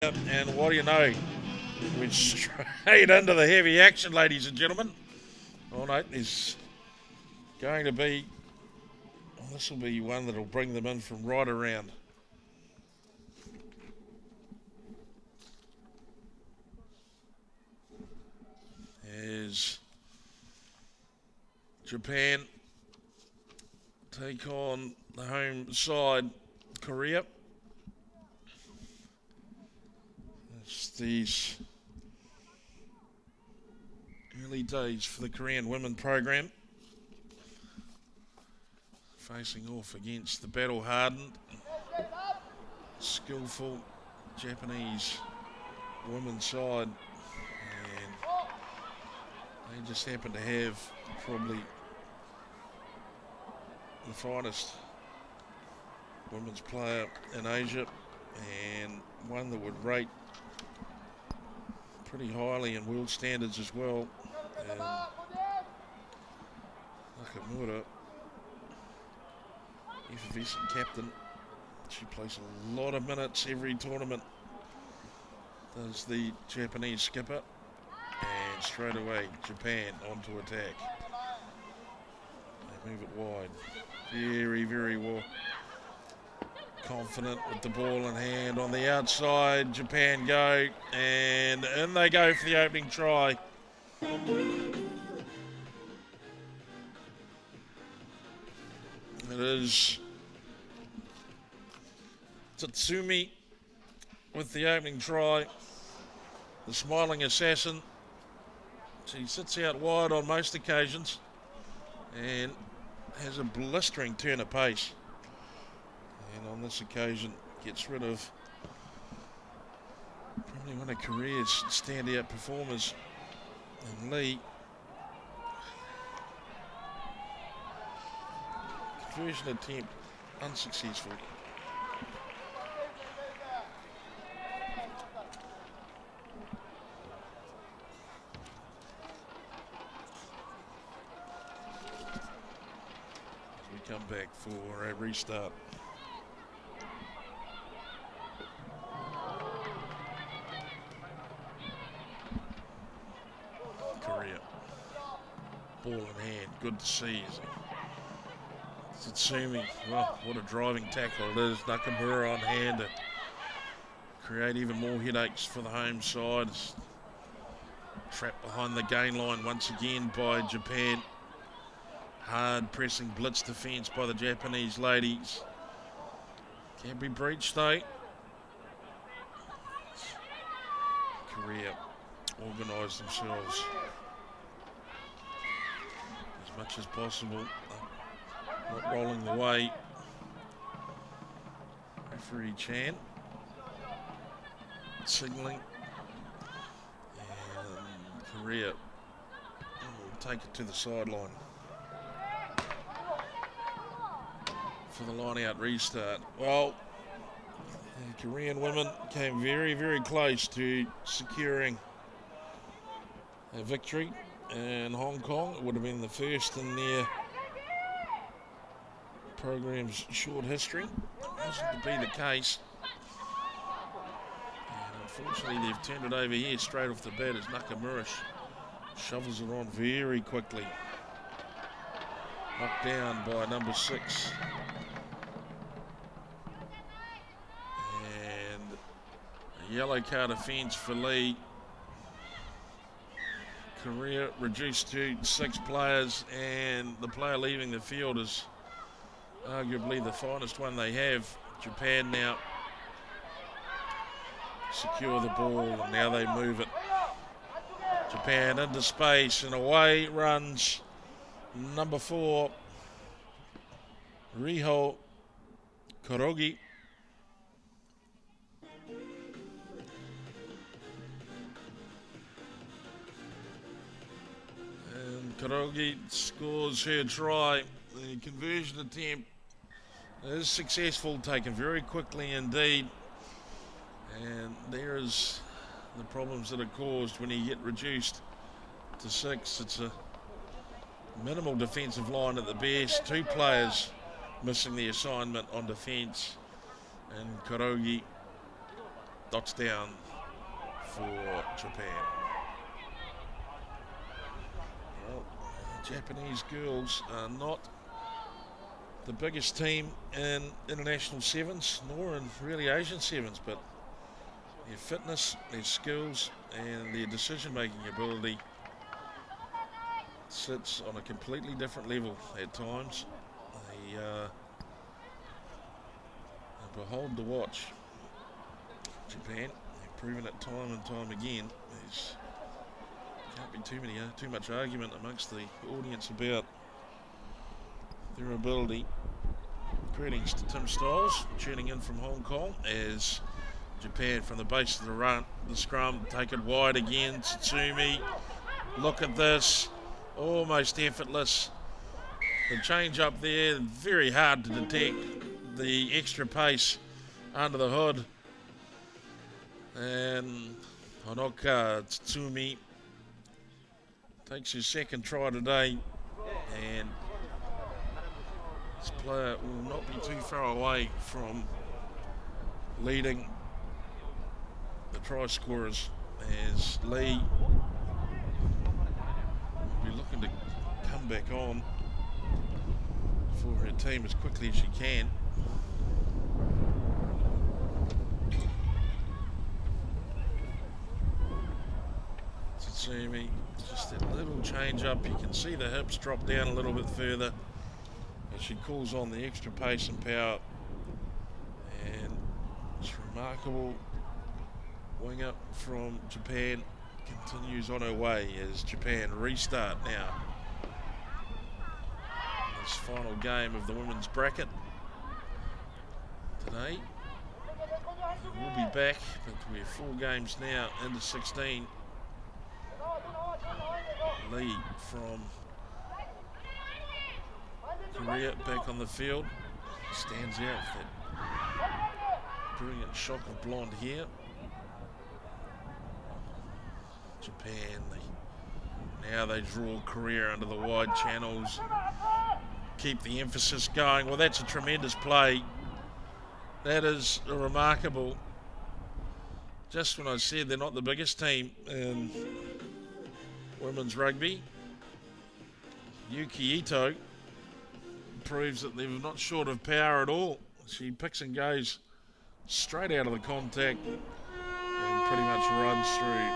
And what do you know? We're straight into the heavy action, ladies and gentlemen. Oh no, there's going to be. Well, this will be one that'll bring them in from right around. As Japan take on the home side, Korea. It's these early days for the Korean women program. Facing off against the battle-hardened, skillful Japanese women's side. And they just happen to have probably the finest women's player in Asia, and one that would rate pretty highly in world standards as well. And Nakamura, effervescent captain. She plays a lot of minutes every tournament, does the Japanese skipper. And straight away, Japan onto attack. They move it wide. Very, very well. Confident with the ball in hand on the outside. Japan go, and in they go for the opening try. It is Tatsumi with the opening try. The smiling assassin. She sits out wide on most occasions and has a blistering turn of pace. And on this occasion, gets rid of probably one of Korea's standout performers in Lee. Conversion attempt unsuccessful. We come back for a restart. Korea. Ball in hand, good to see. Tatsumi, well, what a driving tackle it is. Nakamura on hand to create even more headaches for the home side. It's trapped behind the gain line once again by Japan. Hard pressing blitz defence by the Japanese ladies. Can be breached though. Korea organise themselves as much as possible. Not rolling the way. Referee Chan signalling. And Korea will take it to the sideline for the line out restart. Well, the Korean women came very, very close to securing a victory in Hong Kong. It would have been the first in their program's short history. It wasn't to be the case. And unfortunately, they've turned it over here straight off the bat as Nakamura shovels it on very quickly. Knocked down by number 6. And a yellow card offence for Lee. Korea reduced to 6 players, and the player leaving the field is arguably the finest one they have. Japan now secure the ball, and now they move it. Japan into space, and away runs number 4, Riho Kurogi. And Kurogi scores her try. The conversion attempt is successful, taken very quickly indeed. And there is the problems that are caused when you get reduced to 6. It's a minimal defensive line at the best. 2 players missing the assignment on defence. And Kurogi dots down for Japan. Well, Japanese girls are not the biggest team in international sevens, nor in really Asian sevens, but their fitness, their skills, and their decision-making ability sits on a completely different level at times. They are behold to watch. Japan, they've proven it time and time again. There's can't be too much argument amongst the audience about their ability. Greetings to Tim Stiles, tuning in from Hong Kong as Japan from the base of the scrum, take it wide again. Tsutsumi, look at this, almost effortless. The change up there, very hard to detect the extra pace under the hood. And Honoka Tsutsumi takes his second try today, and this player will not be too far away from leading the try scorers as Lee will be looking to come back on for her team as quickly as she can. Tsutsumi, just that little change up. You can see the hips drop down a little bit further as she calls on the extra pace and power. And it's remarkable. Wing up from Japan continues on her way as Japan restart now. This final game of the women's bracket today. We'll be back, but we're 4 games now into 16. Lee from Korea back on the field. Stands out with that brilliant shock of blonde hair. Japan, now they draw Korea under the wide channels. Keep the emphasis going. Well, that's a tremendous play. That is remarkable. Just when I said they're not the biggest team in women's rugby, Yuki Ito proves that they're not short of power at all. She picks and goes straight out of the contact and pretty much runs through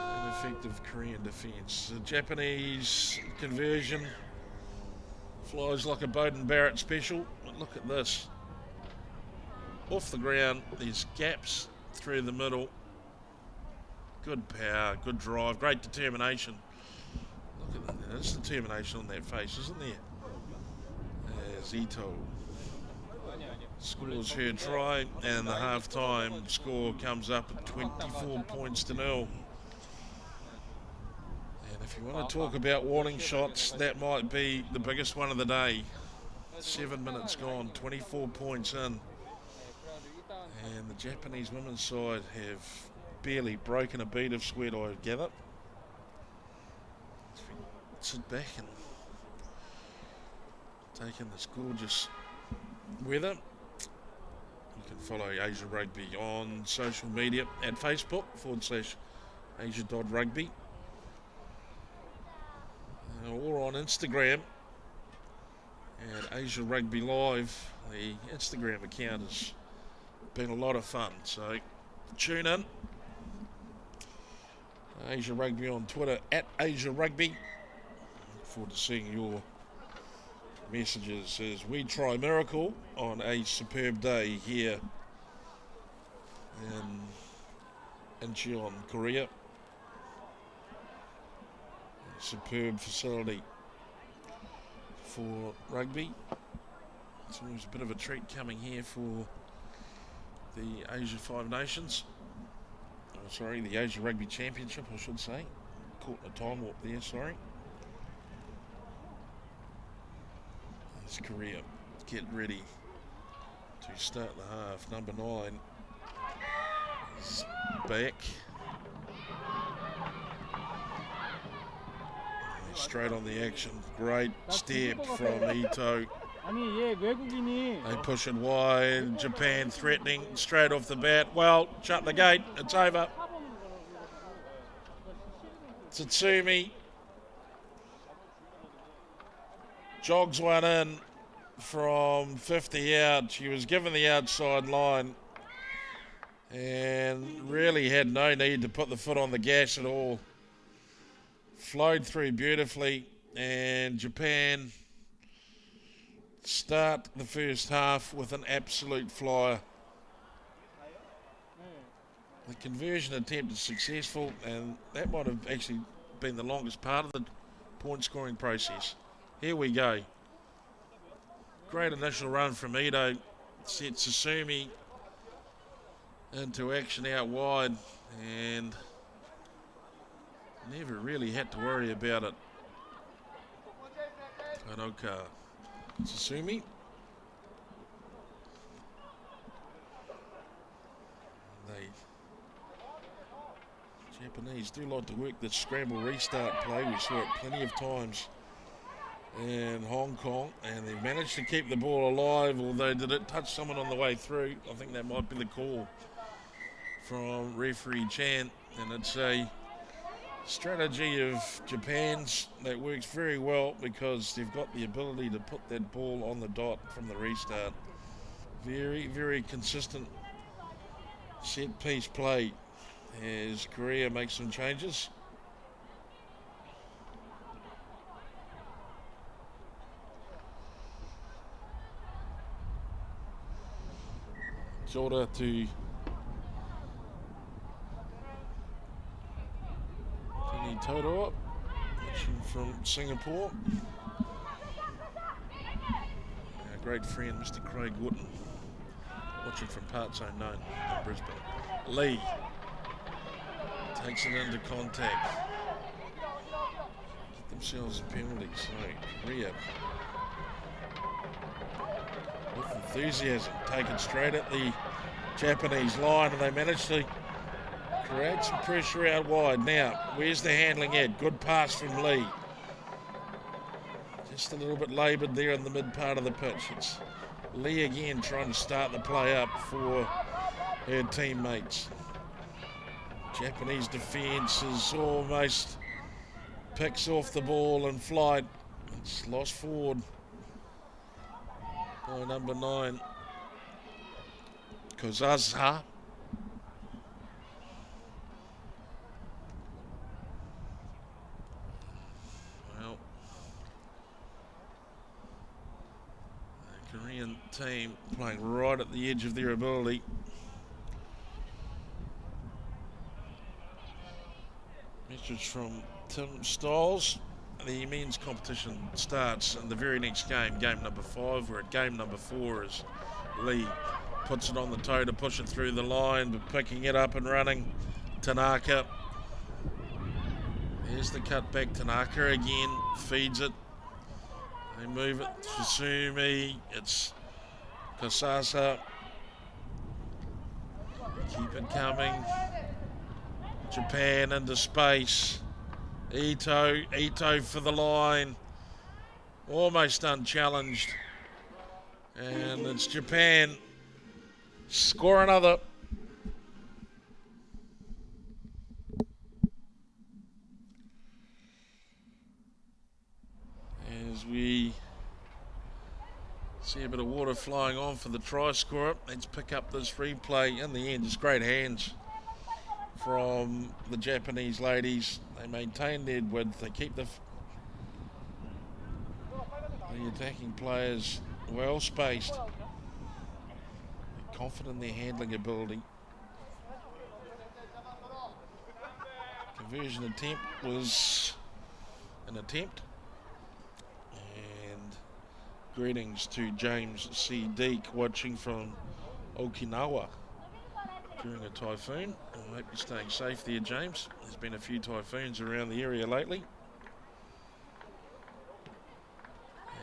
an effective Korean defence. The Japanese conversion flies like a Bowden Barrett special. But look at this. Off the ground, there's gaps through the middle. Good power, good drive, great determination. Look at that, there's determination on that face, isn't there? As Ito scores her try, and the half-time score comes up at 24 points to 0. And if you want to talk about warning shots, that might be the biggest one of the day. 7 minutes gone, 24 points in. And the Japanese women's side have barely broken a bead of sweat, I gather. Sit back and take in this gorgeous weather. You can follow Asia Rugby on social media at Facebook /Asia.rugby or on Instagram at Asia Rugby Live. The Instagram account has been a lot of fun, so tune in. Asia Rugby on Twitter at Asia Rugby. Look forward to seeing your messages as we try miracle on a superb day here in Incheon, Korea. A superb facility for rugby. It's always a bit of a treat coming here for the Asia Five Nations. Oh, sorry, the Asia Rugby Championship, I should say. Caught in a time warp there, sorry. As Korea get ready to start the half. Number 9 is back. Straight on the action. Great step from Ito. They push it wide. Japan threatening straight off the bat. Well, shut the gate. It's over. Tsutsumi jogs one in from 50 out. She was given the outside line and really had no need to put the foot on the gas at all. Flowed through beautifully, and Japan start the first half with an absolute flyer. The conversion attempt is successful, and that might have actually been the longest part of the point scoring process. Here we go. Great initial run from Ito. Set Tsutsumi into action out wide, and never really had to worry about it. Kanoka. Tsutsumi. Japanese do like to work the scramble restart play. We saw it plenty of times in Hong Kong, and they managed to keep the ball alive, although did it touch someone on the way through? I think that might be the call from referee Chan, and it's a strategy of Japan's that works very well because they've got the ability to put that ball on the dot from the restart. Very, very consistent set piece play as Korea makes some changes. Jorda to Tini Toroa, watching from Singapore. Our great friend Mr. Craig Wootton, watching from parts unknown in Brisbane. Lee takes it into contact. Get themselves a penalty, so Korea with enthusiasm, taken straight at the Japanese line, and they managed to create some pressure out wide. Now, where's the handling at? Good pass from Lee. Just a little bit laboured there in the mid part of the pitch. It's Lee again trying to start the play up for her teammates. Japanese defence is almost picks off the ball in flight. It's lost forward by number 9, Kozaza. Well, the Korean team playing right at the edge of their ability. Message from Tim Stiles. The men's competition starts in the very next game, game number 5. We're at game number 4 as Lee puts it on the toe to push it through the line, but picking it up and running. Tanaka. There's the cut back. Tanaka again feeds it. They move it. Tsutsumi. It's Kasasa. Keep it coming. Japan into space. Ito for the line. Almost unchallenged. And it's Japan. Score another. As we see a bit of water flying on for the try scorer. Let's pick up this replay. In the end, it's great hands from the Japanese ladies. They maintain their width. They keep the attacking players well spaced. They're confident in their handling ability. Conversion attempt was an attempt. And greetings to James C. Deek watching from Okinawa during a typhoon. I hope you're staying safe there, James. There's been a few typhoons around the area lately.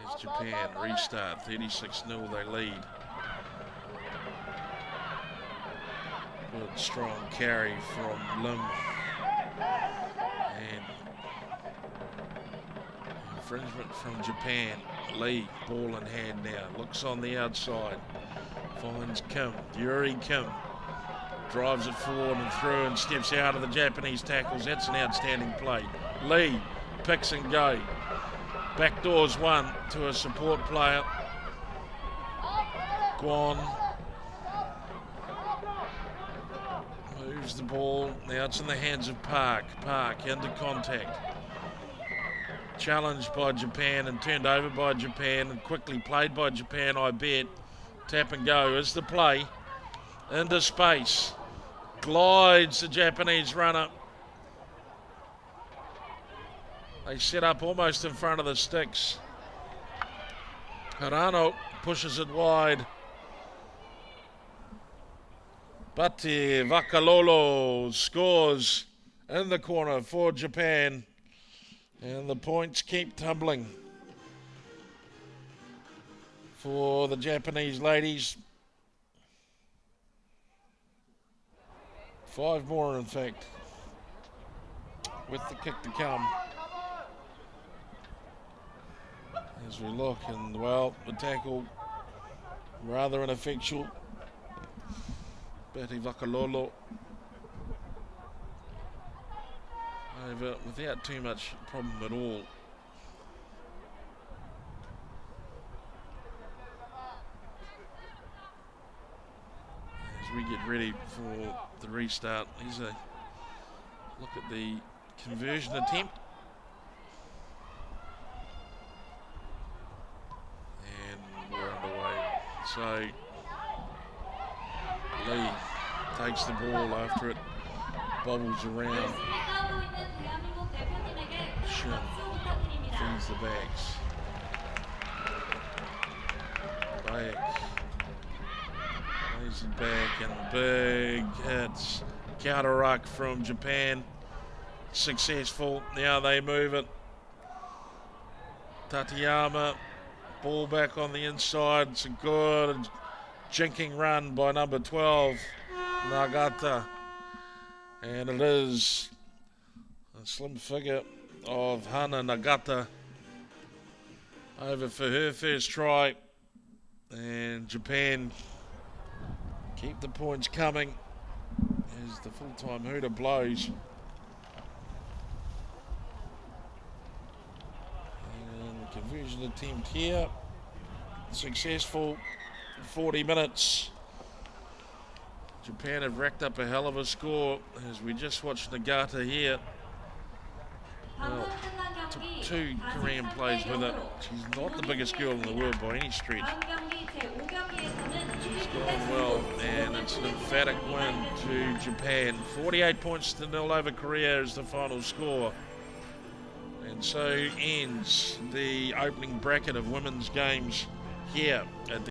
As Japan restart, 36-0 they lead. Good strong carry from Lim. And Infringement from Japan. Lee, ball in hand now. Looks on the outside. Finds Kim. Yuri Kim. Drives it forward and through and steps out of the Japanese tackles. That's an outstanding play. Lee picks and go. Backdoors one to a support player. Guan moves the ball. Now it's in the hands of Park. Park into contact. Challenged by Japan and turned over by Japan and quickly played by Japan, I bet. Tap and go is the play. Into space. Glides the Japanese runner. They set up almost in front of the sticks. Harano pushes it wide. But Vakalolo scores in the corner for Japan. And the points keep tumbling for the Japanese ladies. 5 more, in fact, with the kick to come. As we look, and well, the tackle rather ineffectual. Betty Vakalolo over without too much problem at all. As we get ready for the restart, here's a look at the conversion attempt. And we're underway. So Lee takes the ball after it bobbles around. Shin feeds the backs. Back. Lays it back and big hits. Counter ruck from Japan. Successful. Now they move it. Tateyama. Ball back on the inside. It's a good jinking run by number 12, Nagata. And it is a slim figure of Hana Nagata over for her first try. And Japan keep the points coming as the full-time hooter blows. And the conversion attempt here, successful. 40 minutes. Japan have racked up a hell of a score as we just watched Nagata here. Well, took 2 Korean plays with it. She's not the biggest girl in the world by any stretch. She's gone well, and it's an emphatic win to Japan. 48 points to 0 over Korea is the final score. And so ends the opening bracket of women's games here at the